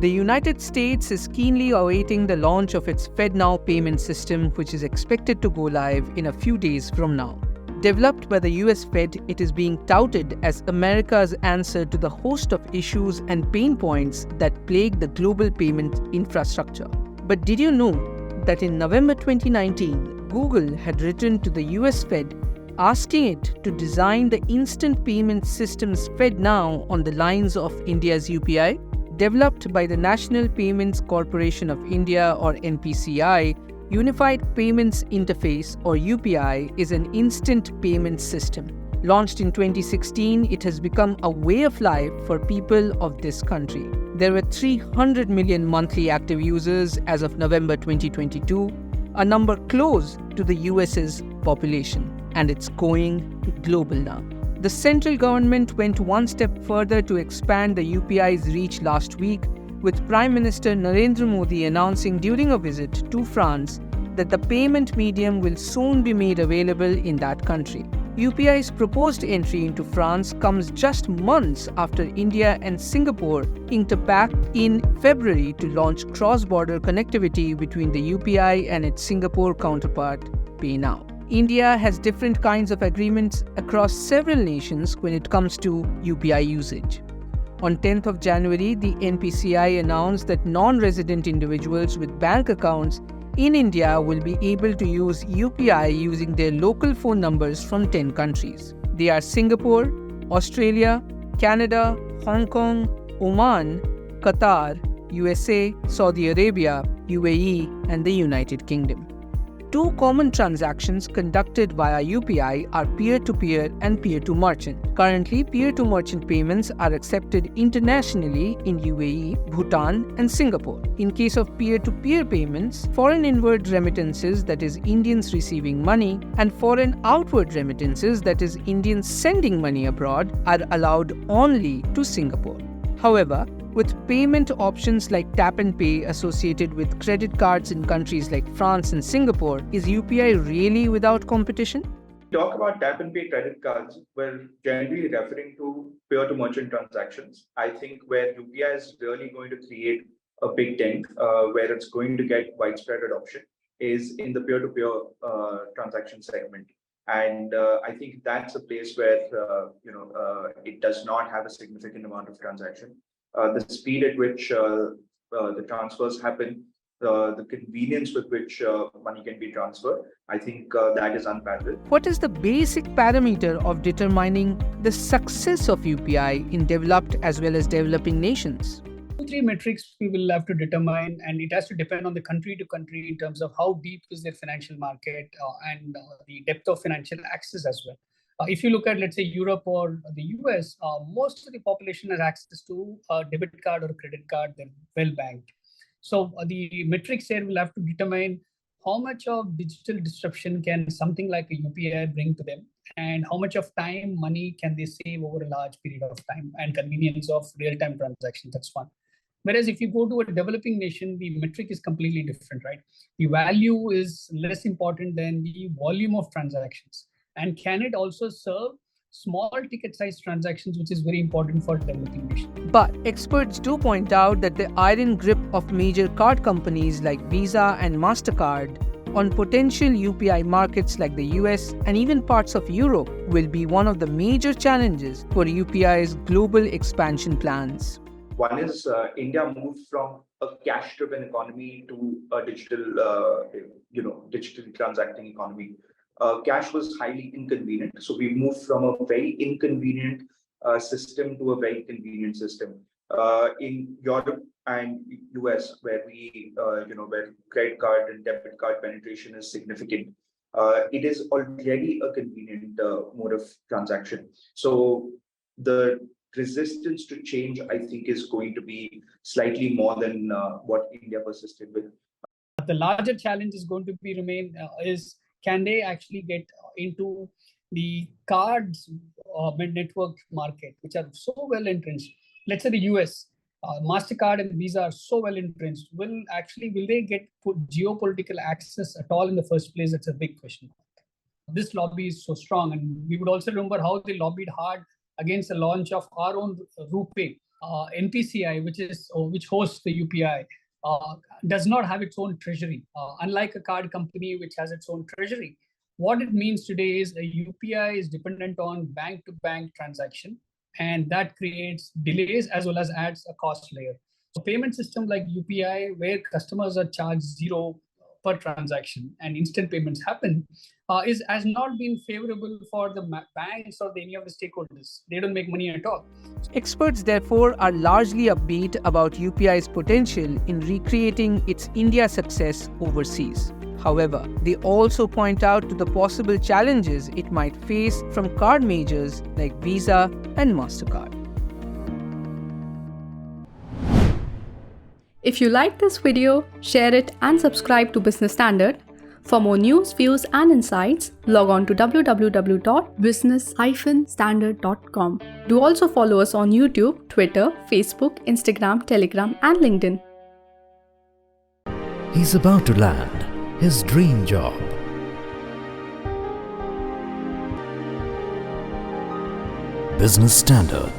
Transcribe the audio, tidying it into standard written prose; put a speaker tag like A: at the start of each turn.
A: The United States is keenly awaiting the launch of its FedNow payment system, which is expected to go live in a few days from now. Developed by the US Fed, it is being touted as America's answer to the host of issues and pain points that plague the global payment infrastructure. But did you know that in November 2019, Google had written to the US Fed asking it to design the instant payment systems FedNow on the lines of India's UPI? Developed by the National Payments Corporation of India or NPCI, Unified Payments Interface or UPI is an instant payment system. Launched in 2016, it has become a way of life for people of this country. There were 300 million monthly active users as of November 2022, a number close to the US's population, and it's going global now. The central government went one step further to expand the UPI's reach last week, with Prime Minister Narendra Modi announcing during a visit to France that the payment medium will soon be made available in that country. UPI's proposed entry into France comes just months after India and Singapore inked a pact in February to launch cross-border connectivity between the UPI and its Singapore counterpart, PayNow. India has different kinds of agreements across several nations when it comes to UPI usage. On 10th of January, the NPCI announced that non-resident individuals with bank accounts in India will be able to use UPI using their local phone numbers from 10 countries. They are Singapore, Australia, Canada, Hong Kong, Oman, Qatar, USA, Saudi Arabia, UAE, and the United Kingdom. Two common transactions conducted via UPI are peer-to-peer and peer-to-merchant. Currently, peer-to-merchant payments are accepted internationally in UAE, Bhutan, and Singapore. In case of peer-to-peer payments, foreign inward remittances, that is Indians receiving money, and foreign outward remittances, that is Indians sending money abroad, are allowed only to Singapore. However, with payment options like tap and pay associated with credit cards in countries like France and Singapore, is UPI really without competition?
B: Talk about tap and pay credit cards, we're generally referring to peer to merchant transactions. I think where UPI is really going to create a big dent, where it's going to get widespread adoption, is in the peer to peer transaction segment. And I think that's a place where it does not have a significant amount of transaction. The speed at which the transfers happen, the convenience with which money can be transferred, I think that is unparalleled.
A: What is the basic parameter of determining the success of UPI in developed as well as developing nations?
C: 2-3 metrics we will have to determine, and it has to depend on the country to country in terms of how deep is their financial market and the depth of financial access as well. If you look at, let's say, Europe or the US, most of the population has access to a debit card or a credit card. They're well banked. So the metrics here will have to determine how much of digital disruption can something like a UPI bring to them, and how much of time, money can they save over a large period of time, and convenience of real-time transactions. That's one. Whereas if you go to a developing nation, the metric is completely different, right? The value is less important than the volume of transactions. And can it also serve small ticket size transactions, which is very important for developing nations?
A: But experts do point out that the iron grip of major card companies like Visa and MasterCard on potential UPI markets like the US and even parts of Europe will be one of the major challenges for UPI's global expansion plans.
B: One is India moved from a cash-driven economy to a digital, digitally transacting economy. Cash was highly inconvenient, so we moved from a very inconvenient system to a very convenient system. In Europe and US, where where credit card and debit card penetration is significant, it is already a convenient mode of transaction. So the resistance to change, I think, is going to be slightly more than what India persisted with.
C: The larger challenge is going to be is can they actually get into the cards network market, which are so well entrenched? Let's say the US, MasterCard and Visa are so well entrenched. Will they get geopolitical access at all in the first place? That's a big question. This lobby is so strong, and we would also remember how they lobbied hard against the launch of our own RuPay. NPCI, which hosts the UPI, does not have its own treasury. Unlike a card company which has its own treasury, what it means today is a UPI is dependent on bank-to-bank transaction, and that creates delays as well as adds a cost layer. So payment system like UPI, where customers are charged zero per transaction and instant payments happen, has not been favorable for the banks or any of the stakeholders. They don't make money at all.
A: Experts, therefore, are largely upbeat about UPI's potential in recreating its India success overseas. However, they also point out to the possible challenges it might face from card majors like Visa and MasterCard.
D: If you like this video, share it and subscribe to Business Standard. For more news, views and insights, log on to www.business-standard.com. Do also follow us on YouTube, Twitter, Facebook, Instagram, Telegram and LinkedIn.
E: He's about to land his dream job. Business Standard.